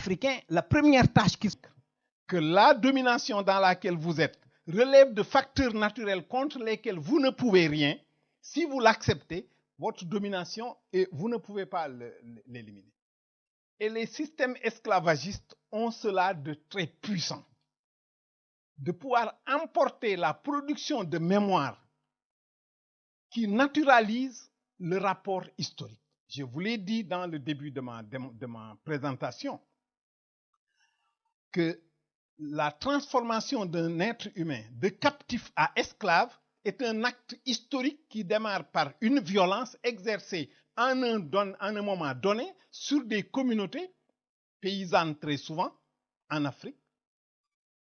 africain, la première tâche que la domination dans laquelle vous êtes relève de facteurs naturels contre lesquels vous ne pouvez rien, si vous l'acceptez, votre domination, et vous ne pouvez pas l'éliminer. Et les systèmes esclavagistes ont cela de très puissant, de pouvoir emporter la production de mémoire qui naturalise le rapport historique. Je vous l'ai dit dans le début de ma présentation, que la transformation d'un être humain de captif à esclave est un acte historique qui démarre par une violence exercée en un moment donné sur des communautés paysannes très souvent en Afrique,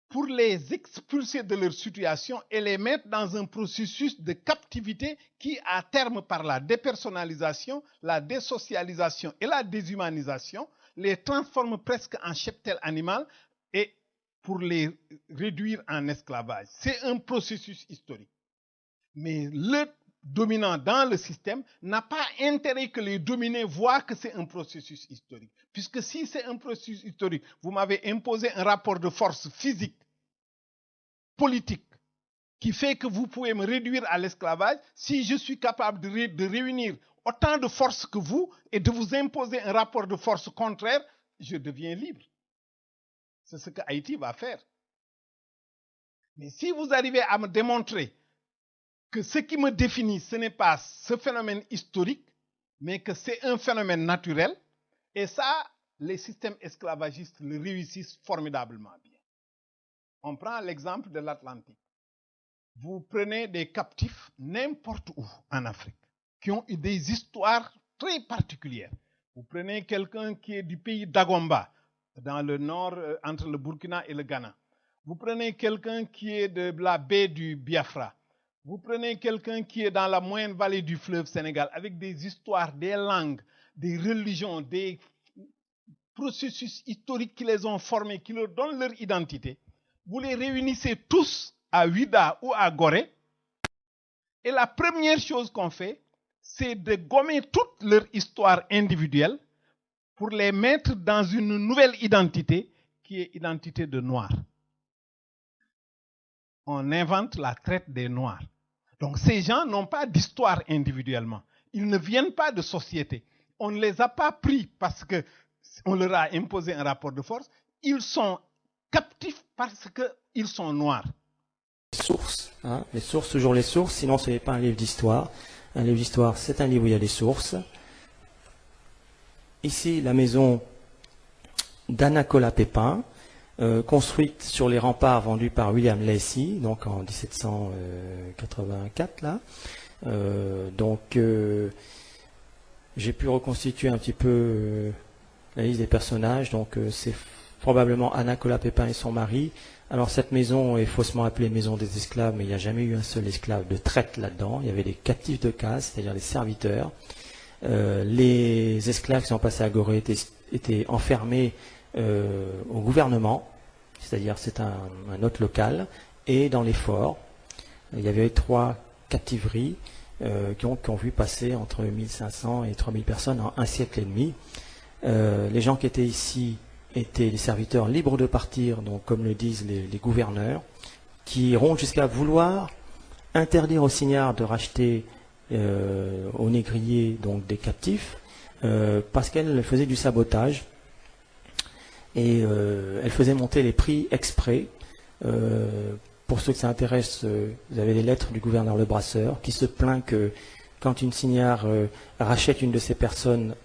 pour les expulser de leur situation et les mettre dans un processus de captivité qui, à terme, par la dépersonnalisation, la désocialisation et la déshumanisation, les transforme presque en cheptel animal et pour les réduire en esclavage. C'est un processus historique. Mais le dominant dans le système n'a pas intérêt que les dominés voient que c'est un processus historique. Puisque si c'est un processus historique, vous m'avez imposé un rapport de force physique, politique, qui fait que vous pouvez me réduire à l'esclavage. Si je suis capable de réunir autant de forces que vous et de vous imposer un rapport de force contraire, je deviens libre. C'est ce que Haïti va faire. Mais si vous arrivez à me démontrer que ce qui me définit, ce n'est pas ce phénomène historique, mais que c'est un phénomène naturel, et ça, les systèmes esclavagistes le réussissent formidablement bien. On prend l'exemple de l'Atlantique. Vous prenez des captifs n'importe où en Afrique, qui ont eu des histoires très particulières. Vous prenez quelqu'un qui est du pays d'Agomba, dans le nord, entre le Burkina et le Ghana. Vous prenez quelqu'un qui est de la baie du Biafra. Vous prenez quelqu'un qui est dans la moyenne vallée du fleuve Sénégal, avec des histoires, des langues, des religions, des processus historiques qui les ont formés, qui leur donnent leur identité. Vous les réunissez tous à Ouida ou à Gorée, et la première chose qu'on fait, c'est de gommer toute leur histoire individuelle pour les mettre dans une nouvelle identité qui est identité de Noirs. On invente la traite des Noirs. Donc ces gens n'ont pas d'histoire individuellement. Ils ne viennent pas de société. On ne les a pas pris parce qu'on leur a imposé un rapport de force. Ils sont captifs parce qu'ils sont noirs. Les sources, hein, les sources, toujours les sources, sinon ce n'est pas un livre d'histoire. Un livre d'histoire, c'est un livre où il y a des sources. Ici, la maison d'Anna-Colas Pépin, construite sur les remparts vendus par William Lacy, donc en 1784, là. J'ai pu reconstituer un petit peu la liste des personnages. Donc, c'est probablement Anna-Colas Pépin et son mari. Alors, cette maison est faussement appelée maison des esclaves, mais il n'y a jamais eu un seul esclave de traite là-dedans. Il y avait des captifs de case, c'est-à-dire des serviteurs. Les esclaves qui sont passés à Gorée étaient enfermés au gouvernement, c'est-à-dire c'est un hôte local, et dans les forts. Il y avait 3 captiveries qui ont vu passer entre 1500 et 3000 personnes en un siècle et demi. Les gens qui étaient ici étaient les serviteurs libres de partir, donc comme le disent les gouverneurs, qui iront jusqu'à vouloir interdire aux signards de racheter aux négriers donc des captifs, parce qu'elles faisaient du sabotage et elles faisaient monter les prix exprès. Pour ceux que ça intéresse, vous avez les lettres du gouverneur Le Brasseur qui se plaint que quand une signare rachète une de ces personnes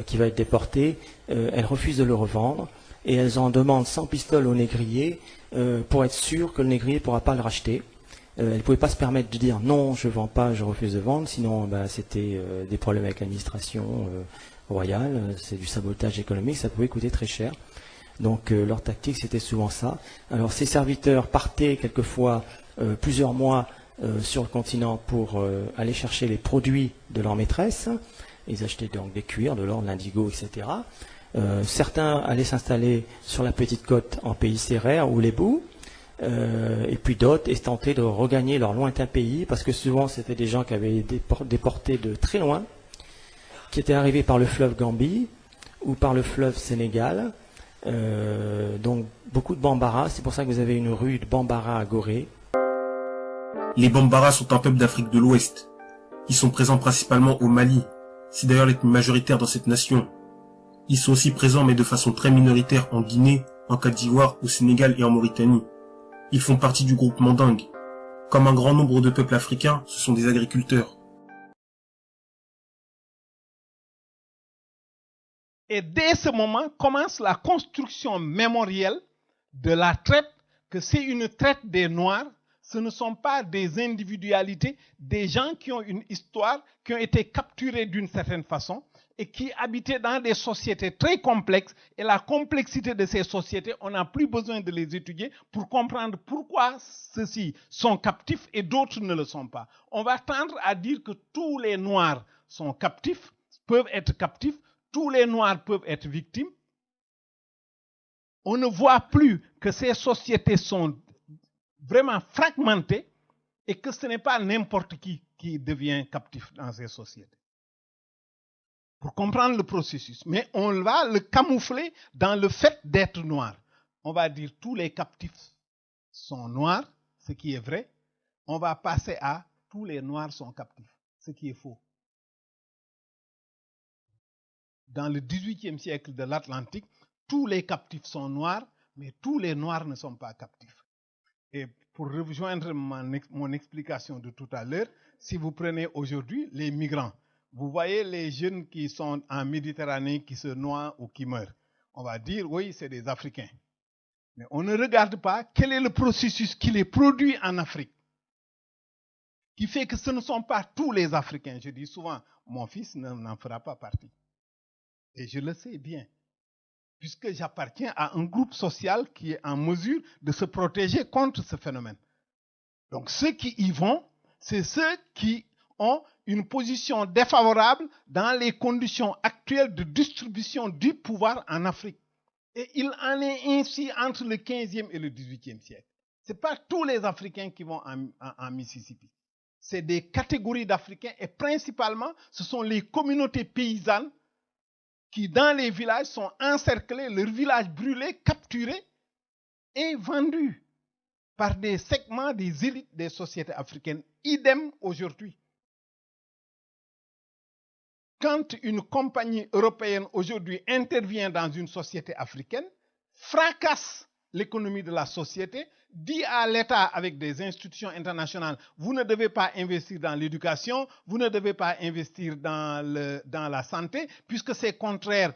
qui va être déportée, elle refuse de le revendre et elles en demandent 100 pistoles au négrier pour être sûr que le négrier ne pourra pas le racheter. Elle ne pouvait pas se permettre de dire non, je ne vends pas, je refuse de vendre, sinon c'était des problèmes avec l'administration royale, c'est du sabotage économique, ça pouvait coûter très cher. Donc leur tactique c'était souvent ça. Alors ces serviteurs partaient quelquefois plusieurs mois sur le continent pour aller chercher les produits de leur maîtresse. Ils achetaient donc des cuirs, de l'or, de l'indigo, etc. Certains allaient s'installer sur la petite côte en pays sérère ou les boues. Et puis d'autres tentaient de regagner leur lointain pays, parce que souvent c'était des gens qui avaient déporté de très loin, qui étaient arrivés par le fleuve Gambie ou par le fleuve Sénégal, Donc beaucoup de Bambara, c'est pour ça que vous avez une rue de Bambara à Gorée. Les Bambara sont un peuple d'Afrique de l'Ouest. Ils sont présents principalement au Mali. C'est d'ailleurs l'ethnie majoritaire dans cette nation. Ils sont aussi présents mais de façon très minoritaire en Guinée, en Côte d'Ivoire, au Sénégal et en Mauritanie. Ils font partie du groupe Mandingue. Comme un grand nombre de peuples africains, ce sont des agriculteurs. Et dès ce moment commence la construction mémorielle de la traite, que c'est une traite des Noirs. Ce ne sont pas des individualités, des gens qui ont une histoire, qui ont été capturés d'une certaine façon et qui habitaient dans des sociétés très complexes. Et la complexité de ces sociétés, on n'a plus besoin de les étudier pour comprendre pourquoi ceux-ci sont captifs et d'autres ne le sont pas. On va tendre à dire que tous les Noirs sont captifs, peuvent être captifs, tous les Noirs peuvent être victimes. On ne voit plus que ces sociétés sont vraiment fragmentées et que ce n'est pas n'importe qui devient captif dans ces sociétés. Pour comprendre le processus. Mais on va le camoufler dans le fait d'être noir. On va dire tous les captifs sont noirs, ce qui est vrai. On va passer à tous les noirs sont captifs, ce qui est faux. Dans le XVIIIe siècle de l'Atlantique, tous les captifs sont noirs, mais tous les noirs ne sont pas captifs. Et pour rejoindre mon explication de tout à l'heure, si vous prenez aujourd'hui les migrants, vous voyez les jeunes qui sont en Méditerranée, qui se noient ou qui meurent. On va dire, oui, c'est des Africains. Mais on ne regarde pas quel est le processus qui les produit en Afrique, qui fait que ce ne sont pas tous les Africains. Je dis souvent, mon fils n'en fera pas partie. Et je le sais bien, puisque j'appartiens à un groupe social qui est en mesure de se protéger contre ce phénomène. Donc ceux qui y vont, c'est ceux qui ont une position défavorable dans les conditions actuelles de distribution du pouvoir en Afrique. Et il en est ainsi entre le 15e et le 18e siècle. Ce n'est pas tous les Africains qui vont en Mississippi. C'est des catégories d'Africains et principalement, ce sont les communautés paysannes qui, dans les villages, sont encerclés, leurs villages brûlés, capturés et vendus par des segments des élites des sociétés africaines. Idem aujourd'hui. Quand une compagnie européenne aujourd'hui intervient dans une société africaine, fracasse l'économie de la société, dit à l'État avec des institutions internationales, vous ne devez pas investir dans l'éducation, vous ne devez pas investir dans la santé, puisque c'est contraire,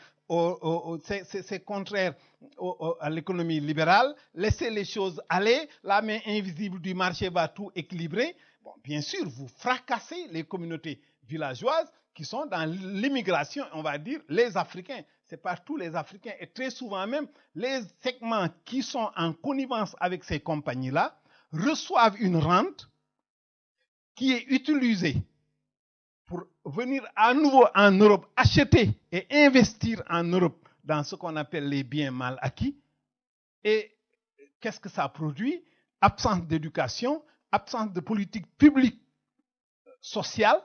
à l'économie libérale, laissez les choses aller, la main invisible du marché va tout équilibrer. Bon, bien sûr, vous fracassez les communautés villageoises qui sont dans l'immigration, on va dire, les Africains. C'est pas tous les Africains. Et très souvent même, les segments qui sont en connivence avec ces compagnies-là reçoivent une rente qui est utilisée pour venir à nouveau en Europe, acheter et investir en Europe dans ce qu'on appelle les biens mal acquis. Et qu'est-ce que ça produit? Absence d'éducation, absence de politique publique sociale.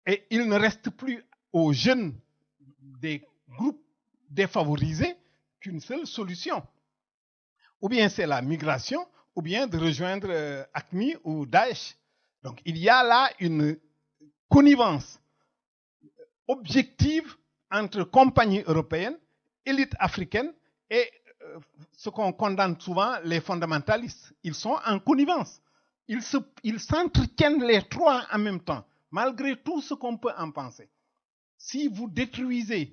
Et il ne reste plus aux jeunes des groupes défavorisés qu'une seule solution. Ou bien c'est la migration, ou bien de rejoindre AQMI ou Daesh. Donc il y a là une connivence objective entre compagnies européennes, élites africaines et ce qu'on condamne souvent, les fondamentalistes. Ils sont en connivence. Ils s'entretiennent les trois en même temps, malgré tout ce qu'on peut en penser. Si vous détruisez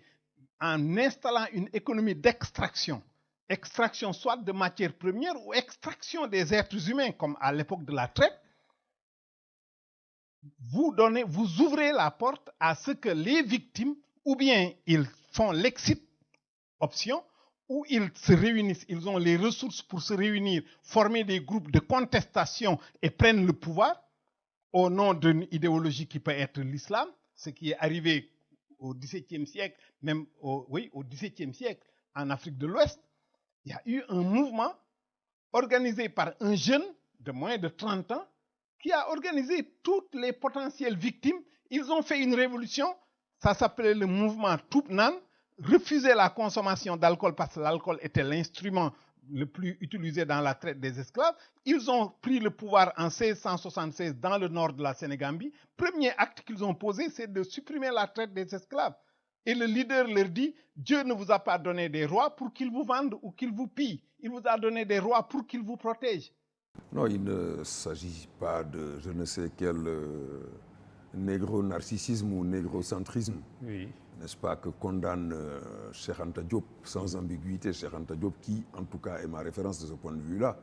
en installant une économie d'extraction, extraction soit de matières premières ou extraction des êtres humains, comme à l'époque de la traite, vous ouvrez la porte à ce que les victimes, ou bien ils font l'exit option, ou ils se réunissent, ils ont les ressources pour se réunir, former des groupes de contestation et prennent le pouvoir au nom d'une idéologie qui peut être l'islam, ce qui est arrivé au XVIIe siècle, même au XVIIe siècle en Afrique de l'Ouest. Il y a eu un mouvement organisé par un jeune de moins de 30 ans qui a organisé toutes les potentielles victimes. Ils ont fait une révolution, ça s'appelait le mouvement Toubnan, refusé la consommation d'alcool parce que l'alcool était l'instrument le plus utilisé dans la traite des esclaves. Ils ont pris le pouvoir en 1676 dans le nord de la Sénégambie. Premier acte qu'ils ont posé, c'est de supprimer la traite des esclaves. Et le leader leur dit, Dieu ne vous a pas donné des rois pour qu'ils vous vendent ou qu'ils vous pillent. Il vous a donné des rois pour qu'ils vous protègent. Non, il ne s'agit pas de je ne sais quel négro-narcissisme ou négrocentrisme, n'est-ce pas, que condamne Cheikh Anta Diop, sans ambiguïté, Cheikh Anta Diop, qui, en tout cas, est ma référence de ce point de vue-là.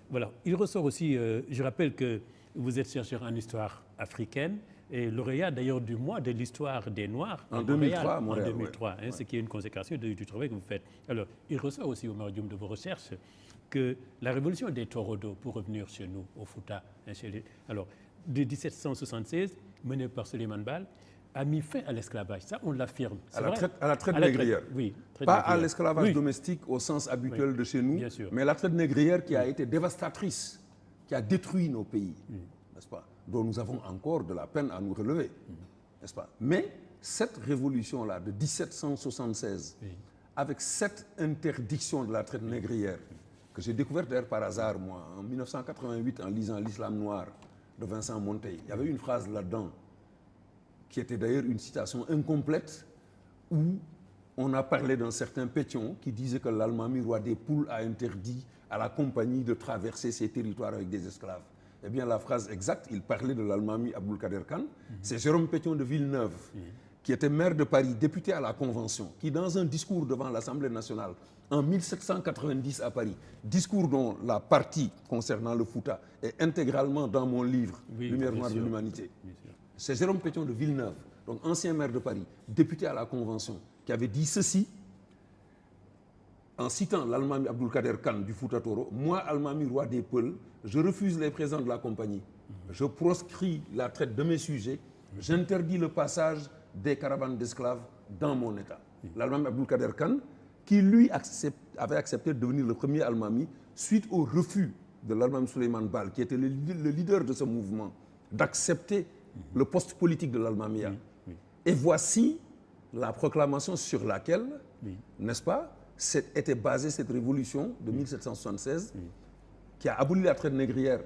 Voilà. Il ressort aussi, je rappelle que vous êtes chercheur en histoire africaine et lauréat d'ailleurs du mois de l'histoire des Noirs en 2003, Montréal, en 2003, ouais. Ce qui est une conséquence du travail que vous faites. Alors, il ressort aussi au médium de vos recherches que la révolution des Torodo, pour revenir chez nous, au Fouta, alors, de 1776, menée par Souleymane Baal, a mis fin à l'esclavage. Ça, on l'affirme. À la traite négrière. Oui. Pas à l'esclavage domestique au sens habituel de chez nous, mais la traite négrière qui a été dévastatrice, qui a détruit nos pays, n'est-ce pas, dont nous avons encore de la peine à nous relever, n'est-ce pas. Mais cette révolution-là de 1776, avec cette interdiction de la traite négrière, que j'ai découverte d'ailleurs par hasard, moi, en 1988, en lisant L'Islam noir de Vincent Monteil. Il y avait une phrase là-dedans, qui était d'ailleurs une citation incomplète, où on a parlé d'un certain Pétion qui disait que l'Almami, roi des poules, a interdit à la compagnie de traverser ses territoires avec des esclaves. Eh bien, la phrase exacte, il parlait de l'Almami Aboulkader Khan. C'est Jérôme Pétion de Villeneuve, qui était maire de Paris, député à la Convention, qui, dans un discours devant l'Assemblée nationale, en 1790 à Paris, discours dont la partie concernant le Fouta est intégralement dans mon livre, Lumière noire de l'humanité. C'est Jérôme Pétion de Villeneuve, donc ancien maire de Paris, député à la Convention, qui avait dit ceci, en citant l'Almami Aboulkader Khan du Fouta Toro: moi, Almami, roi des Peuls, je refuse les présents de la compagnie. Je proscris la traite de mes sujets. J'interdis le passage des caravanes d'esclaves dans mon État. L'Almami Aboulkader Khan, qui lui avait accepté de devenir le premier Almami suite au refus de l'Almami Souleymane Baal, qui était le leader de ce mouvement, d'accepter le poste politique de l'Almamia. Et voici la proclamation sur laquelle, n'est-ce pas, était basée cette révolution de 1776, qui a aboli la traite négrière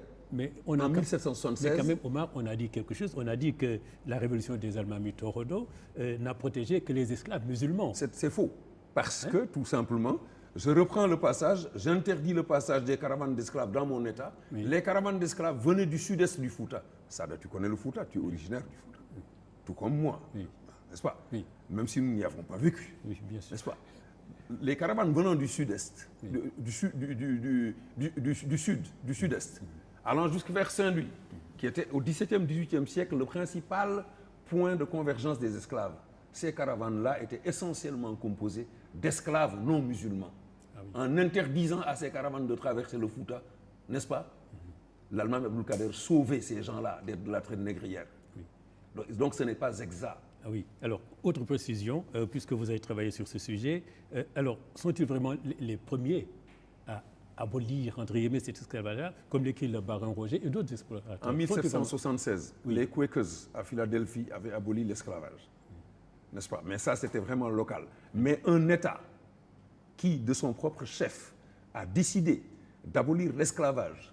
en 1776. Mais quand même, Omar, on a dit quelque chose. On a dit que la révolution des Almami Torodo n'a protégé que les esclaves musulmans. C'est faux. Parce que, tout simplement, je reprends le passage, j'interdis le passage des caravanes d'esclaves dans mon État. Les caravanes d'esclaves venaient du sud-est du Fouta. Ça, tu connais le Fouta, tu es originaire du Fouta. Tout comme moi, n'est-ce pas? Même si nous n'y avons pas vécu, n'est-ce pas? Les caravanes venant du sud-est, du sud-est, allant jusqu'à vers Saint-Louis, qui était au XVIIe, XVIIIe siècle le principal point de convergence des esclaves. Ces caravanes-là étaient essentiellement composées d'esclaves non musulmans. En interdisant à ces caravanes de traverser le Fouta, n'est-ce pas, l'Almami Aboulkader sauvait ces gens-là de la traite négrière. Donc ce n'est pas exact. Ah oui. Alors, autre précision, puisque vous avez travaillé sur ce sujet, alors, sont-ils vraiment les premiers à abolir, entre guillemets, cet esclavage-là, comme l'écrit le baron Roger et d'autres explorateurs? En 1776, les Quakers à Philadelphie avaient aboli l'esclavage. N'est-ce pas? Mais ça, c'était vraiment local. Mais un État qui, de son propre chef, a décidé d'abolir l'esclavage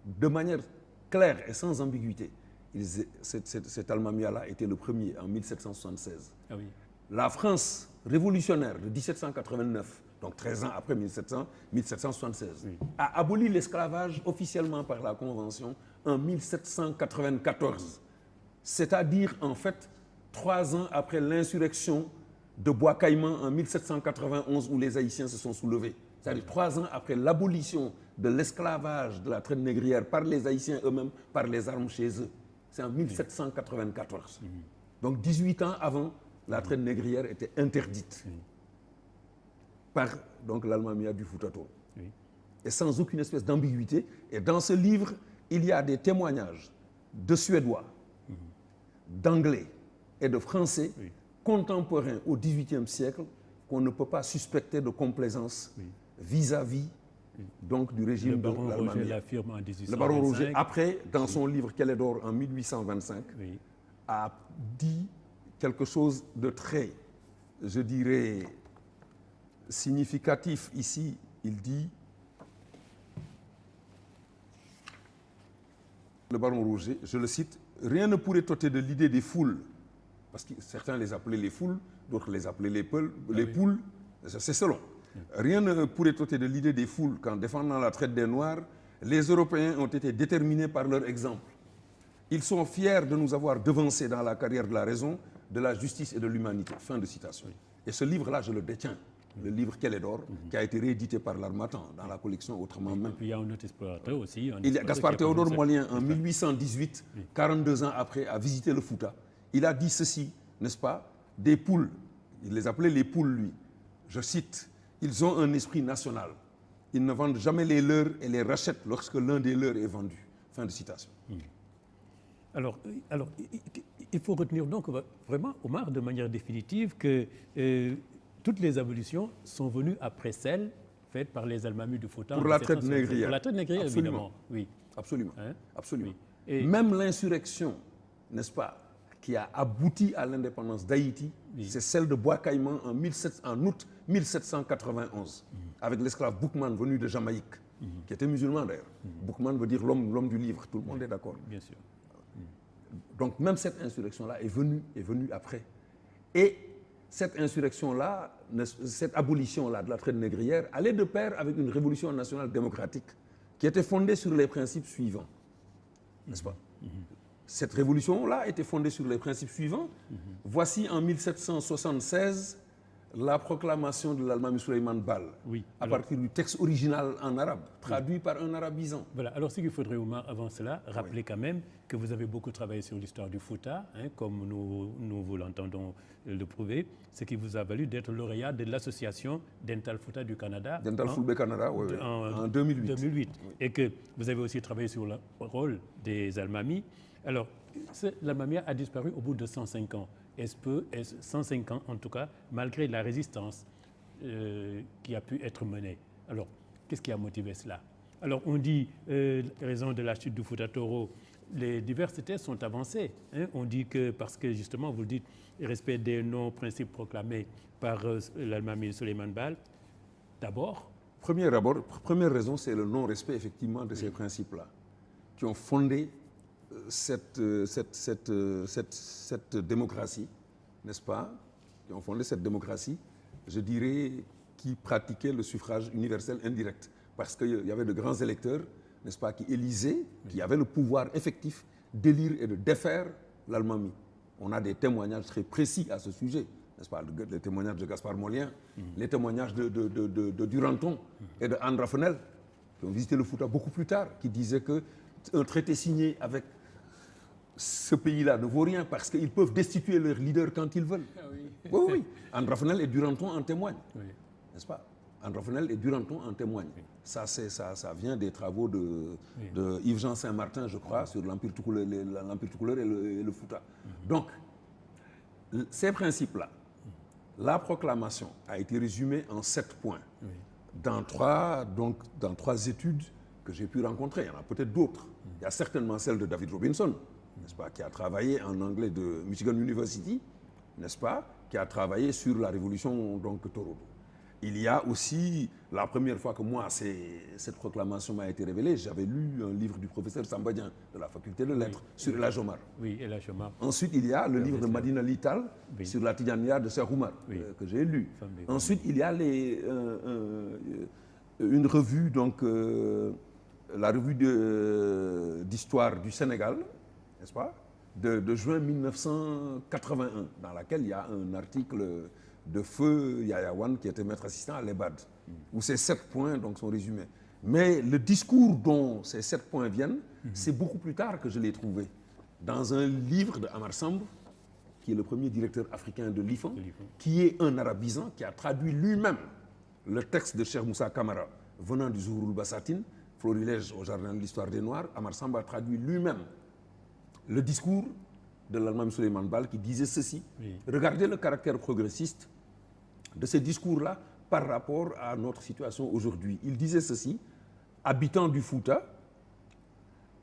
de manière claire et sans ambiguïté, cet Almamia-là était le premier en 1776. La France révolutionnaire de 1789, donc 13 ans après 1776, a aboli l'esclavage officiellement par la Convention en 1794. C'est-à-dire, en fait, 3 ans après l'insurrection de Bois-Caïman en 1791 où les Haïtiens se sont soulevés. C'est-à-dire 3 ans après l'abolition de l'esclavage de la traite négrière par les Haïtiens eux-mêmes, par les armes chez eux. C'est en 1794. Donc 18 ans avant, la traite négrière était interdite par l'Almamia du Fouta Toro. Et sans aucune espèce d'ambiguïté. Et dans ce livre, il y a des témoignages de Suédois, d'Anglais et de Français contemporains au XVIIIe siècle qu'on ne peut pas suspecter de complaisance vis-à-vis donc du régime de l'Almamia. Le baron Roger l'affirme en 1825. Le baron Roger, après, dans son livre Quel est d'or en 1825, a dit quelque chose de très, je dirais, significatif ici, il dit, le baron Roger, je le cite, « Rien ne pourrait ôter de l'idée des foules », parce que certains les appelaient les foules, d'autres les appelaient les poules, c'est selon. « Rien ne pourrait ôter de l'idée des foules qu'en défendant la traite des Noirs, les Européens ont été déterminés par leur exemple. Ils sont fiers de nous avoir devancés dans la carrière de la raison, de la justice et de l'humanité. » Fin de citation. Et ce livre-là, je le détiens. Le livre Kélédor, qui a été réédité par l'Harmattan dans la collection Autrement Même. Et puis il y a un autre explorateur aussi. Il y a Gaspard Théodore Mollien, en 1818, 42 ans après, a visité le Fouta. Il a dit ceci, n'est-ce pas? Des poules, il les appelait les poules, lui. Je cite, « Ils ont un esprit national. Ils ne vendent jamais les leurs et les rachètent lorsque l'un des leurs est vendu. » Fin de citation. Alors, il faut retenir donc vraiment, Omar, de manière définitive, que toutes les abolitions sont venues après celles faites par les Almamis du Fouta. Pour la traite négrière. Pour la traite négrière, évidemment. Oui. Absolument. Hein? Absolument. Oui. Et même l'insurrection, n'est-ce pas, qui a abouti à l'indépendance d'Haïti, c'est celle de Bois Caïman en août 1791, avec l'esclave Boukman venu de Jamaïque, qui était musulman d'ailleurs. Boukman veut dire l'homme du livre, tout le monde est d'accord. Bien sûr. Donc même cette insurrection-là est venue après. Et cette insurrection-là, cette abolition-là de la traite négrière allait de pair avec une révolution nationale démocratique qui était fondée sur les principes suivants. N'est-ce pas? Cette révolution-là était fondée sur les principes suivants. Voici en 1776 la proclamation de l'Almami Souleymane Baal, à partir du texte original en arabe, traduit par un arabisant. Voilà. Alors, ce qu'il faudrait, Omar, avant cela, rappeler quand même que vous avez beaucoup travaillé sur l'histoire du Fouta, comme nous vous l'entendons le prouver, ce qui vous a valu d'être lauréat de l'association Dental Fouta du Canada. Dental Fulbe Canada, en 2008. Et que vous avez aussi travaillé sur le rôle des Almamis. Alors, l'Almami a disparu au bout de 105 ans. Est-ce 105 ans en tout cas, malgré la résistance qui a pu être menée. Alors, qu'est-ce qui a motivé cela? Alors, on dit, raison de la chute du Fouta Toro, les diverses thèses sont avancées. On dit que, parce que justement, vous le dites, respect des non-principes proclamés par l'Almami Souleymane Baal, d'abord. Première raison, c'est le non-respect effectivement de ces principes-là, qui ont fondé cette démocratie, n'est-ce pas, qui ont fondé cette démocratie, je dirais, qui pratiquait le suffrage universel indirect. Parce qu'il y avait de grands électeurs, n'est-ce pas, qui élisaient, qui avaient le pouvoir effectif d'élire et de défaire l'Almami. On a des témoignages très précis à ce sujet, n'est-ce pas, les témoignages de Gaspard Mollien, les témoignages de Duranton et de Anne Raffenel, qui ont visité le Fouta beaucoup plus tard, qui disaient qu'un traité signé avec ce pays-là ne vaut rien parce qu'ils peuvent destituer leur leader quand ils veulent. Oui. Anne Raffenel et Duranton en témoignent, n'est-ce pas? Anne Raffenel et Duranton en témoignent. Ça vient des travaux de Yves-Jean Saint-Martin, je crois, sur l'Empire toucouleur et le Fouta. Donc, ces principes-là, la proclamation a été résumée en 7 points. Dans trois études que j'ai pu rencontrer. Il y en a peut-être d'autres. Il y a certainement celle de David Robinson, n'est-ce pas, qui a travaillé en anglais de Michigan University, n'est-ce pas, qui a travaillé sur la révolution Torodo. Il y a aussi, la première fois que moi, cette proclamation m'a été révélée, j'avais lu un livre du professeur Sambadian de la faculté de lettres sur El Hadj Omar. Oui, El Hadj Omar. Ensuite, il y a le livre de Madina Lital sur la Tidjaniya de Cheikh Oumar, que j'ai lu. Ensuite, il y a une revue, la revue d'histoire du Sénégal, n'est-ce pas, de juin 1981, dans laquelle il y a un article de feu Yahya Wane, qui était maître assistant à l'EBAD, où ces 7 points sont résumés. Mais le discours dont ces 7 points viennent, c'est beaucoup plus tard que je l'ai trouvé. Dans un livre de Amar Samb, qui est le premier directeur africain de l'IFAN, qui est un arabisant, qui a traduit lui-même le texte de Cheikh Moussa Kamara, venant du Zouroul Bassatine, florilège au jardin de l'histoire des Noirs. Amar Samb a traduit lui-même le discours de l'Almami Souleymane Baal qui disait ceci. Regardez le caractère progressiste de ces discours-là par rapport à notre situation aujourd'hui. Il disait ceci: habitants du Fouta,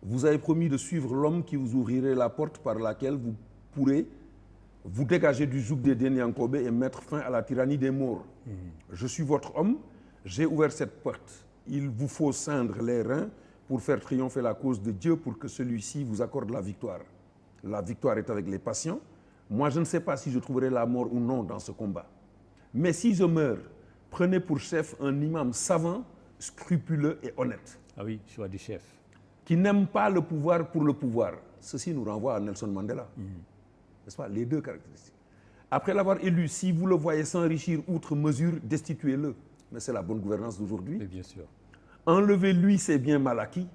vous avez promis de suivre l'homme qui vous ouvrirait la porte par laquelle vous pourrez vous dégagez du joug des Denyankobé et mettre fin à la tyrannie des Maures. Je suis votre homme, j'ai ouvert cette porte. Il vous faut ceindre les reins pour faire triompher la cause de Dieu pour que celui-ci vous accorde la victoire. La victoire est avec les patients. Moi, je ne sais pas si je trouverai la mort ou non dans ce combat. Mais si je meurs, prenez pour chef un imam savant, scrupuleux et honnête. Ah oui, choix du chef. Qui n'aime pas le pouvoir pour le pouvoir. Ceci nous renvoie à Nelson Mandela. N'est-ce pas? Les deux caractéristiques. Après l'avoir élu, si vous le voyez s'enrichir outre mesure, destituez-le. Mais c'est la bonne gouvernance d'aujourd'hui. Bien sûr. Enlevez-lui ses biens mal acquis.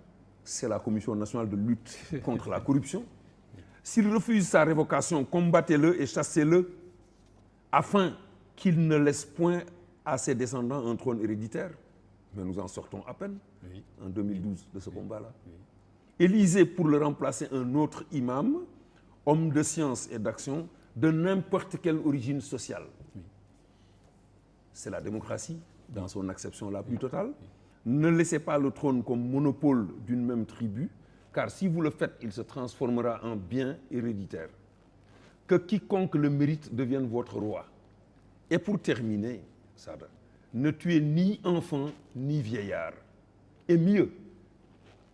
C'est la Commission nationale de lutte contre la corruption. S'il refuse sa révocation, combattez-le et chassez-le afin qu'il ne laisse point à ses descendants un trône héréditaire. Mais nous en sortons à peine, en 2012, de ce combat-là. Élisez pour le remplacer un autre imam, homme de science et d'action, de n'importe quelle origine sociale. C'est la démocratie, dans son acception la plus totale. Ne laissez pas le trône comme monopole d'une même tribu, car si vous le faites, il se transformera en bien héréditaire. Que quiconque le mérite devienne votre roi. Et pour terminer, Sada, ne tuez ni enfant ni vieillard. Et mieux,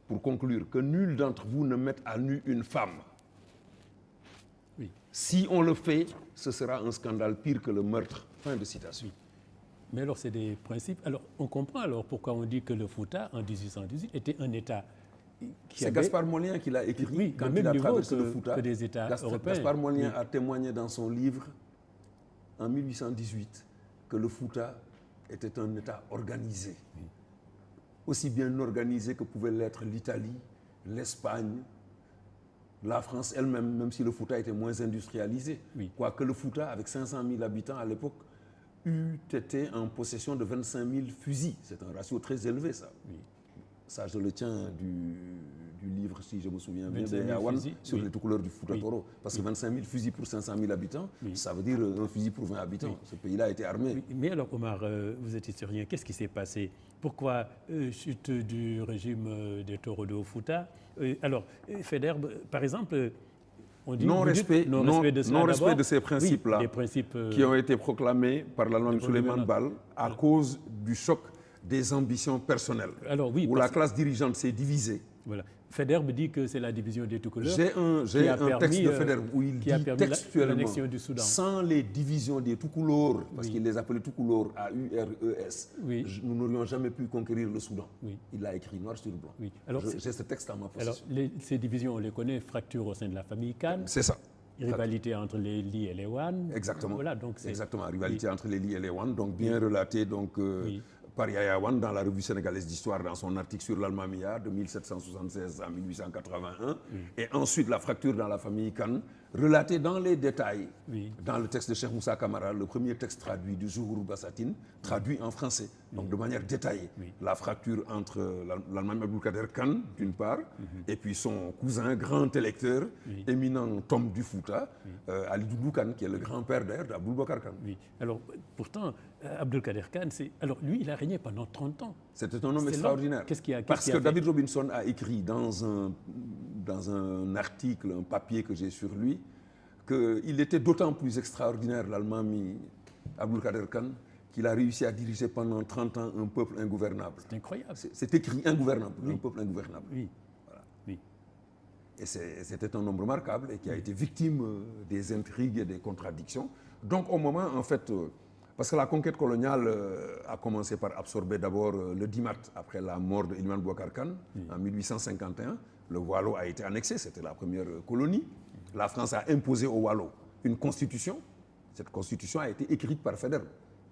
pour conclure, que nul d'entre vous ne mette à nu une femme. Si on le fait, ce sera un scandale pire que le meurtre. Fin de citation. Mais alors, c'est des principes. Alors, on comprend alors pourquoi on dit que le Fouta, en 1818, était un État. C'est Gaspard Molien qui l'a écrit quand il a traversé le Fouta. Que des États européens. Gaspard Molien a témoigné dans son livre, en 1818, que le Fouta était un État organisé. Aussi bien organisé que pouvaient l'être l'Italie, l'Espagne, la France elle-même, même si le Fouta était moins industrialisé. Quoique le Fouta, avec 500 000 habitants à l'époque, eût été en possession de 25 000 fusils. C'est un ratio très élevé, ça. Ça, je le tiens du livre, si je me souviens bien, de Yawan, sur les tout couleurs du Fouta Toro. Parce que 25 000 fusils pour 500 000 habitants, ça veut dire un fusil pour 20 habitants. Ce pays-là a été armé. Mais alors, Omar, vous êtes historien, qu'est-ce qui s'est passé? Pourquoi chute du régime des Torodo au Fouta? Alors, Faidherbe, par exemple, on dit non-respect de ces principes-là, qui ont été proclamés par la loi de Souleymane Baal à cause du choc des ambitions personnelles, où la classe dirigeante s'est divisée. Voilà. Faidherbe dit que c'est la division des tout couleurs. J'ai un texte de Faidherbe où il dit textuellement, du Soudan. Sans les divisions des tout couleurs, parce qu'il les appelait tout couleurs, A-U-R-E-S, nous n'aurions jamais pu conquérir le Soudan. Il l'a écrit noir sur blanc. J'ai ce texte en ma possession. Alors, ces divisions, on les connaît, fracture au sein de la famille Khan. C'est ça. Rivalité entre les Li et les Wan. Exactement. Voilà, donc exactement, rivalité entre les Li et les Wan, donc bien relaté par Yaya Wan dans la revue sénégalaise d'histoire dans son article sur l'Almamia de 1776 à 1881. Et ensuite la fracture dans la famille Khan, relatée dans les détails dans le texte de Cheikh Moussa Kamara, le premier texte traduit du Zuhur Bassatine, traduit en français, donc de manière détaillée. La fracture entre l'Almami Abdulkader Khan, d'une part, et puis son cousin, grand électeur, éminent Tom du Fouta, Ali Doudou Khan, qui est le grand-père d'ailleurs d'Aboubakar Khan. Alors, pourtant, Abdulkader Khan, alors lui, il a régné pendant 30 ans. C'était un homme extraordinaire. Parce que David Robinson a écrit dans un article, un papier que j'ai sur lui, qu'il était d'autant plus extraordinaire, l'Almami Abdulkader Khan, qu'il a réussi à diriger pendant 30 ans un peuple ingouvernable. C'est incroyable. C'est écrit ingouvernable, un peuple ingouvernable. Voilà. Et c'était un homme remarquable et qui a été victime des intrigues et des contradictions. Donc au moment, en fait, parce que la conquête coloniale a commencé par absorber d'abord le Dimat après la mort de Iliman Boubacar Khan en 1851. Le Waalo a été annexé, c'était la première colonie. La France a imposé au Waalo une constitution. Cette constitution a été écrite par Faidherbe.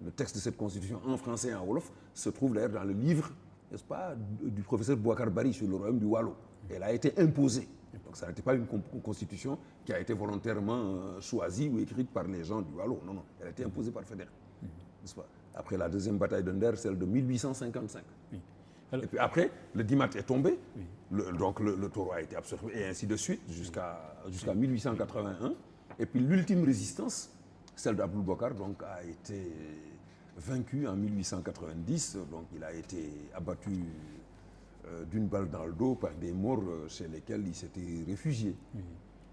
Le texte de cette constitution en français et en wolof se trouve d'ailleurs dans le livre, n'est-ce pas, du professeur Boubacar Bari sur le royaume du Waalo. Elle a été imposée. Donc ça n'était pas une constitution qui a été volontairement choisie ou écrite par les gens du Waalo. Non, non, elle a été imposée par Faidherbe. N'est-ce pas? Après la deuxième bataille de Nder, celle de 1855. Alors, et puis après, le Dimat est tombé, donc le taureau a été absorbé, et ainsi de suite, jusqu'à 1881. Et puis l'ultime résistance, celle d'Aboul Bokar, donc, a été vaincue en 1890. Donc il a été abattu d'une balle dans le dos par des morts chez lesquels il s'était réfugié.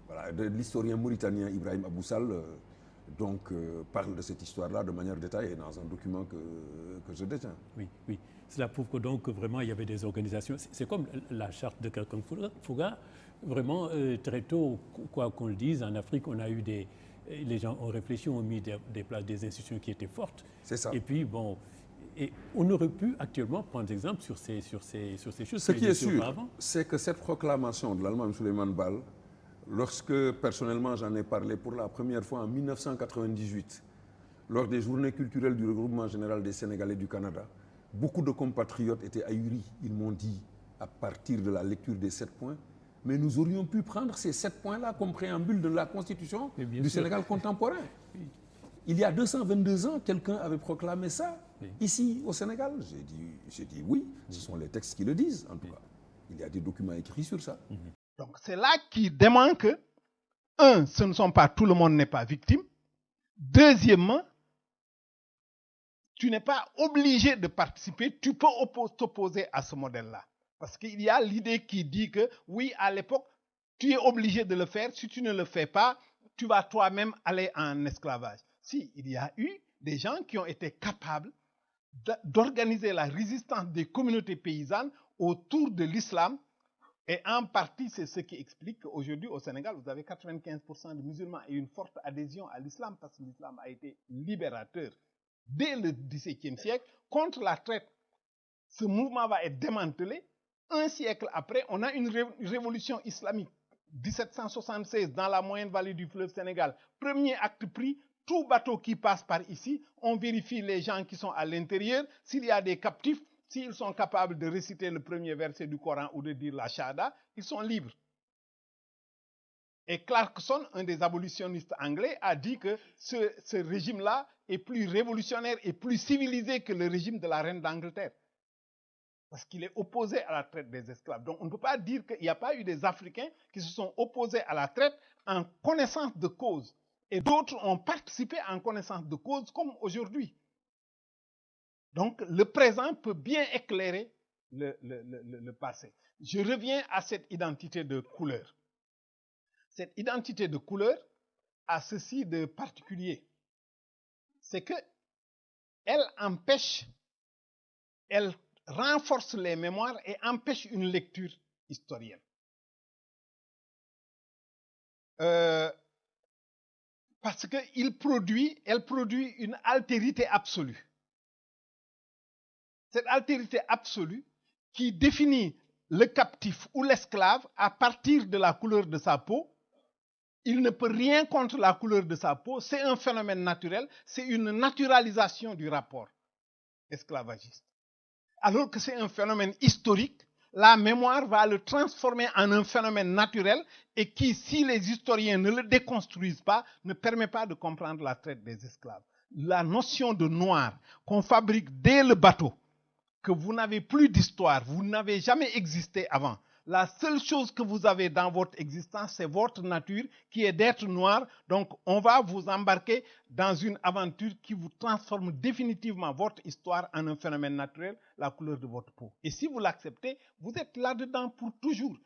Voilà, l'historien mauritanien Ibrahim Aboussal parle de cette histoire-là de manière détaillée dans un document que je détiens. Oui, oui. Cela prouve que donc vraiment il y avait des organisations. C'est comme la charte de Kakang Fouga. Vraiment, très tôt, quoi qu'on le dise, en Afrique, on a eu les gens ont réfléchi, ont mis des institutions qui étaient fortes. C'est ça. Et puis, bon, et on aurait pu actuellement prendre exemple sur ces choses. Ce qui est sûr, c'est que cette proclamation de l'Allemand Souleymane Baal, lorsque personnellement j'en ai parlé pour la première fois en 1998, lors des journées culturelles du regroupement général des Sénégalais du Canada, beaucoup de compatriotes étaient ahuris. Ils m'ont dit, à partir de la lecture des 7 points, mais nous aurions pu prendre ces 7 points-là comme préambule de la Constitution du Sénégal contemporain. Oui. Il y a 222 ans, quelqu'un avait proclamé ça, ici au Sénégal. J'ai dit oui, ce sont les textes qui le disent, en tout cas. Il y a des documents écrits sur ça. Donc c'est là qu'il démontre que, un, ce ne sont pas, tout le monde n'est pas victime. Deuxièmement, tu n'es pas obligé de participer, tu peux t'opposer à ce modèle-là. Parce qu'il y a l'idée qui dit que, oui, à l'époque, tu es obligé de le faire. Si tu ne le fais pas, tu vas toi-même aller en esclavage. Si, il y a eu des gens qui ont été capables d'organiser la résistance des communautés paysannes autour de l'islam. Et en partie, c'est ce qui explique qu'aujourd'hui, au Sénégal, vous avez 95% de musulmans et une forte adhésion à l'islam parce que l'islam a été libérateur dès le XVIIe siècle contre la traite. Ce mouvement va être démantelé. Un siècle après, on a une révolution islamique. 1776, dans la moyenne vallée du fleuve Sénégal. Premier acte pris, tout bateau qui passe par ici, on vérifie les gens qui sont à l'intérieur. S'il y a des captifs, s'ils sont capables de réciter le premier verset du Coran ou de dire la Shahada, ils sont libres. Et Clarkson, un des abolitionnistes anglais, a dit que ce régime-là est plus révolutionnaire et plus civilisé que le régime de la reine d'Angleterre. Parce qu'il est opposé à la traite des esclaves. Donc on ne peut pas dire qu'il n'y a pas eu des Africains qui se sont opposés à la traite en connaissance de cause. Et d'autres ont participé en connaissance de cause comme aujourd'hui. Donc le présent peut bien éclairer le passé. Je reviens à cette identité de couleur. Cette identité de couleur a ceci de particulier. C'est que elle empêche, elle renforce les mémoires et empêche une lecture historienne. Parce qu'elle produit une altérité absolue. Cette altérité absolue qui définit le captif ou l'esclave à partir de la couleur de sa peau. Il ne peut rien contre la couleur de sa peau. C'est un phénomène naturel. C'est une naturalisation du rapport esclavagiste. Alors que c'est un phénomène historique, la mémoire va le transformer en un phénomène naturel et qui, si les historiens ne le déconstruisent pas, ne permet pas de comprendre la traite des esclaves. La notion de noir qu'on fabrique dès le bateau, que vous n'avez plus d'histoire, vous n'avez jamais existé avant. La seule chose que vous avez dans votre existence, c'est votre nature qui est d'être noir. Donc, on va vous embarquer dans une aventure qui vous transforme définitivement votre histoire en un phénomène naturel, la couleur de votre peau. Et si vous l'acceptez, vous êtes là-dedans pour toujours.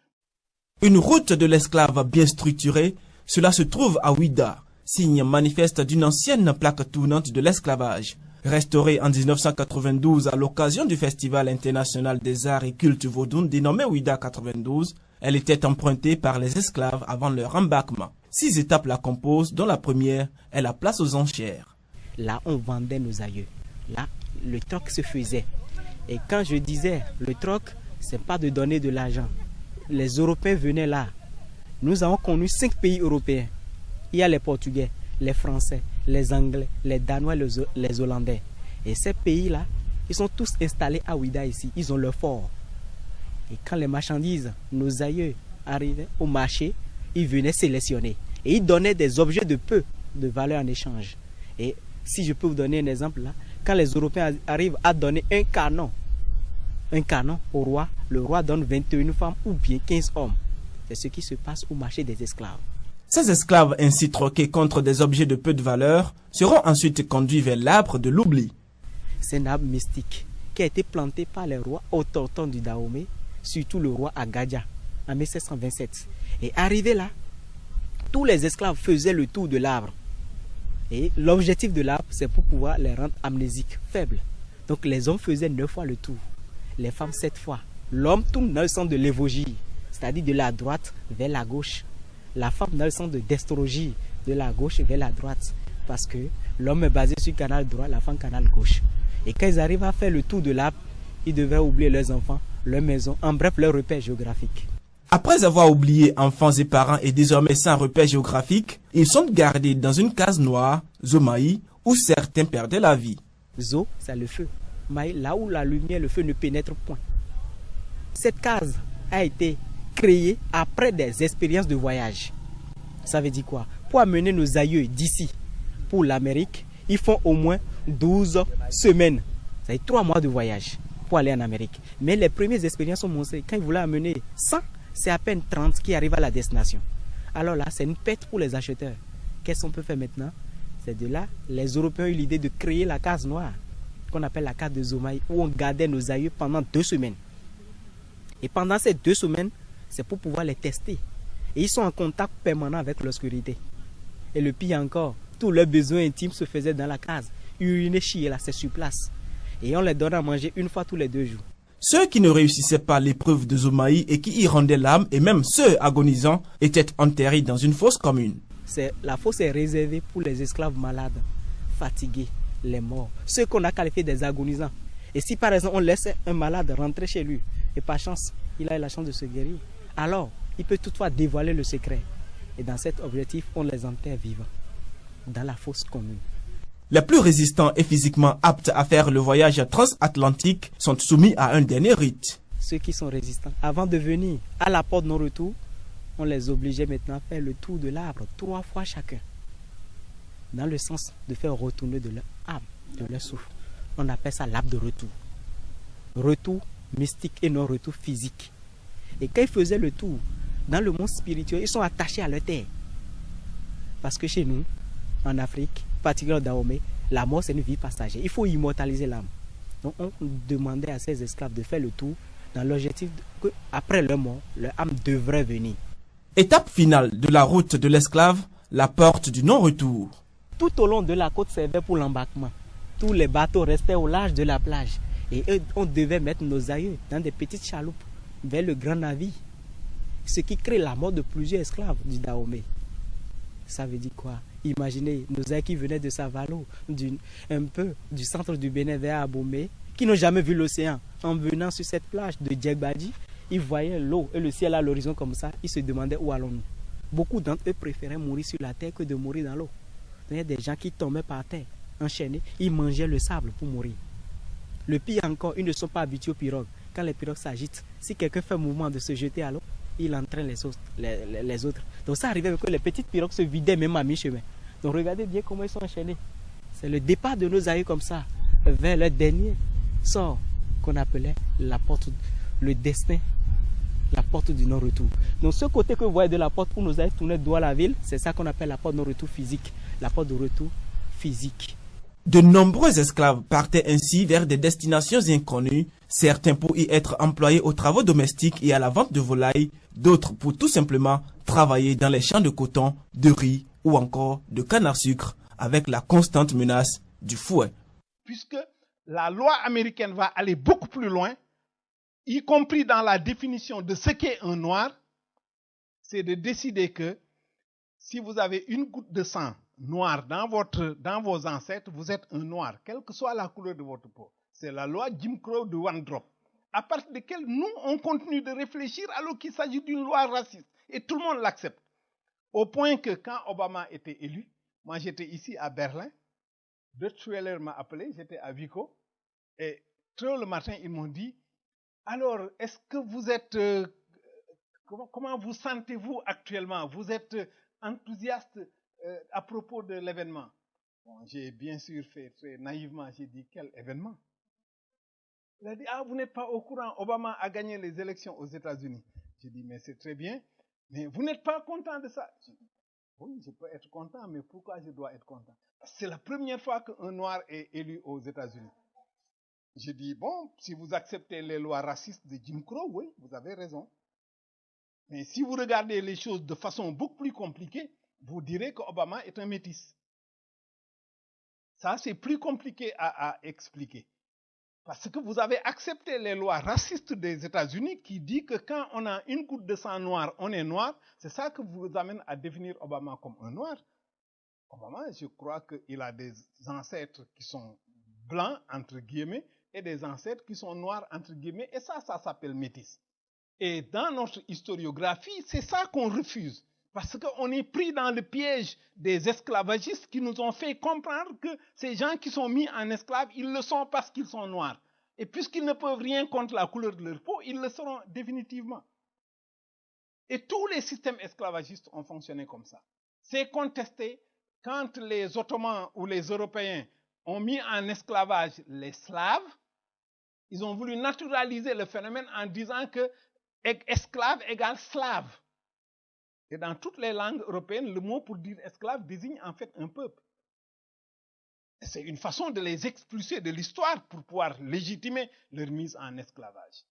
Une route de l'esclave bien structurée, cela se trouve à Ouida, signe manifeste d'une ancienne plaque tournante de l'esclavage. Restaurée en 1992 à l'occasion du Festival international des arts et cultes vaudoun dénommé Ouida 92, elle était empruntée par les esclaves avant leur embarquement. 6 étapes la composent, dont la première est la place aux enchères. Là, on vendait nos aïeux. Là, le troc se faisait. Et quand je disais le troc, c'est pas de donner de l'argent. Les Européens venaient là. Nous avons connu 5 pays européens. Il y a les Portugais, les Français, les Anglais, les Danois, les Hollandais. Et ces pays-là, ils sont tous installés à Ouida ici. Ils ont leur fort. Et quand les marchandises, nos aïeux, arrivaient au marché, ils venaient sélectionner. Et ils donnaient des objets de peu de valeur en échange. Et si je peux vous donner un exemple là, quand les Européens arrivent à donner un canon au roi, le roi donne 21 femmes ou bien 15 hommes. C'est ce qui se passe au marché des esclaves. Ces esclaves ainsi troqués contre des objets de peu de valeur seront ensuite conduits vers l'arbre de l'oubli. C'est un arbre mystique qui a été planté par les rois autochtones du Dahomey, surtout le roi Agadia, en 1727. Et arrivé là, tous les esclaves faisaient le tour de l'arbre. Et l'objectif de l'arbre, c'est pour pouvoir les rendre amnésiques, faibles. Donc les hommes faisaient 9 fois le tour, les femmes 7 fois. L'homme tourne dans le sens de l'évogie, c'est-à-dire de la droite vers la gauche. La femme dans le sens de d'estrologie, de la gauche vers la droite. Parce que l'homme est basé sur le canal droit, la femme canal gauche. Et quand ils arrivent à faire le tour de l'arbre, ils devaient oublier leurs enfants, leur maison, en bref, leur repère géographique. Après avoir oublié enfants et parents et désormais sans repère géographique, ils sont gardés dans une case noire, Zomaï, où certains perdaient la vie. Zo, c'est le feu. Maï, là où la lumière, le feu ne pénètre point. Cette case a été créée après des expériences de voyage. Ça veut dire quoi? Pour amener nos aïeux d'ici pour l'Amérique, ils font au moins 12 semaines. Ça veut dire 3 mois de voyage pour aller en Amérique. Mais les premières expériences ont montré, quand ils voulaient amener 100, c'est à peine 30 qui arrivent à la destination. Alors là, c'est une perte pour les acheteurs. Qu'est-ce qu'on peut faire maintenant? C'est de là, les Européens ont eu l'idée de créer la case noire, qu'on appelle la case de Zomaï, où on gardait nos aïeux pendant 2 semaines. Et pendant ces 2 semaines, c'est pour pouvoir les tester. Et ils sont en contact permanent avec l'obscurité. Et le pire encore, tous leurs besoins intimes se faisaient dans la case. Uriner, chier, là, c'est sur place. Et on les donne à manger 1 fois tous les 2 jours. Ceux qui ne réussissaient pas l'épreuve de Zomaï et qui y rendaient l'âme, et même ceux agonisants, étaient enterrés dans une fosse commune. La fosse est réservée pour les esclaves malades, fatigués, les morts, ceux qu'on a qualifiés des agonisants. Et si par exemple on laisse un malade rentrer chez lui, et par chance, il a la chance de se guérir, alors il peut toutefois dévoiler le secret. Et dans cet objectif, on les enterre vivants, dans la fosse commune. Les plus résistants et physiquement aptes à faire le voyage transatlantique sont soumis à un dernier rite. Ceux qui sont résistants, avant de venir à la porte non-retour, on les obligeait maintenant à faire le tour de l'arbre 3 fois chacun, dans le sens de faire retourner de leur âme, de leur souffle. On appelle ça l'arbre de retour. Retour mystique et non retour physique. Et quand ils faisaient le tour, dans le monde spirituel, ils sont attachés à leur terre. Parce que chez nous, en Afrique, particulièrement Dahomey, la mort c'est une vie passagère. Il faut immortaliser l'âme. Donc on demandait à ces esclaves de faire le tour dans l'objectif qu'après leur mort, leur âme devrait venir. Étape finale de la route de l'esclave, la porte du non-retour. Tout au long de la côte servait pour l'embarquement. Tous les bateaux restaient au large de la plage. Et on devait mettre nos aïeux dans des petites chaloupes vers le grand navire. Ce qui crée la mort de plusieurs esclaves du Dahomey. Ça veut dire quoi? Imaginez nos aïeux qui venaient de Savalo, un peu du centre du Bénin vers Abomey, qui n'ont jamais vu l'océan. En venant sur cette plage de Djegbadji, ils voyaient l'eau et le ciel à l'horizon comme ça. Ils se demandaient où allons-nous. Beaucoup d'entre eux préféraient mourir sur la terre que de mourir dans l'eau. Il y a des gens qui tombaient par terre, enchaînés, ils mangeaient le sable pour mourir. Le pire encore, ils ne sont pas habitués aux pirogues. Quand les pirogues s'agitent, si quelqu'un fait le mouvement de se jeter à l'eau, il entraîne les autres. Donc ça arrivait que les petites pirogues se vidaient même à mi-chemin. Donc regardez bien comment ils sont enchaînés. C'est le départ de nos aïeux comme ça, vers le dernier sort qu'on appelait la porte, le destin, la porte du non-retour. Donc ce côté que vous voyez de la porte où nos aïeux tournaient droit à la ville, c'est ça qu'on appelle la porte de non-retour physique. La porte de retour physique. De nombreux esclaves partaient ainsi vers des destinations inconnues, certains pour y être employés aux travaux domestiques et à la vente de volailles, d'autres pour tout simplement travailler dans les champs de coton, de riz ou encore de canne à sucre, avec la constante menace du fouet. Puisque la loi américaine va aller beaucoup plus loin, y compris dans la définition de ce qu'est un noir, c'est de décider que si vous avez une goutte de sang noir dans vos ancêtres, vous êtes un noir, quelle que soit la couleur de votre peau. C'est la loi Jim Crow de One Drop, à partir de laquelle nous, on continue de réfléchir alors qu'il s'agit d'une loi raciste. Et tout le monde l'accepte. Au point que quand Obama était élu, moi j'étais ici à Berlin, Dutch Weller m'a appelé, j'étais à Vico, et tôt le matin, ils m'ont dit, alors, est-ce que vous êtes, comment vous sentez-vous actuellement? Vous êtes enthousiaste à propos de l'événement? Bon, j'ai bien sûr fait très naïvement, j'ai dit, quel événement? Il a dit, ah, vous n'êtes pas au courant, Obama a gagné les élections aux États-Unis. J'ai dit, mais c'est très bien, mais vous n'êtes pas content de ça? J'ai dit, oui, je peux être content, mais pourquoi je dois être content? C'est la première fois qu'un noir est élu aux États-Unis. J'ai dit, bon, si vous acceptez les lois racistes de Jim Crow, oui, vous avez raison. Mais si vous regardez les choses de façon beaucoup plus compliquée, vous direz qu'Obama est un métis. Ça, c'est plus compliqué à expliquer. Parce que vous avez accepté les lois racistes des États-Unis qui dit que quand on a une goutte de sang noir, on est noir. C'est ça qui vous amène à définir Obama comme un noir. Obama, je crois qu'il a des ancêtres qui sont blancs, entre guillemets, et des ancêtres qui sont noirs, entre guillemets, et ça s'appelle métis. Et dans notre historiographie, c'est ça qu'on refuse. Parce qu'on est pris dans le piège des esclavagistes qui nous ont fait comprendre que ces gens qui sont mis en esclaves, ils le sont parce qu'ils sont noirs. Et puisqu'ils ne peuvent rien contre la couleur de leur peau, ils le seront définitivement. Et tous les systèmes esclavagistes ont fonctionné comme ça. C'est contesté quand les Ottomans ou les Européens ont mis en esclavage les Slaves. Ils ont voulu naturaliser le phénomène en disant que esclave égale slave. Et dans toutes les langues européennes, le mot pour dire esclave désigne en fait un peuple. C'est une façon de les expulser de l'histoire pour pouvoir légitimer leur mise en esclavage.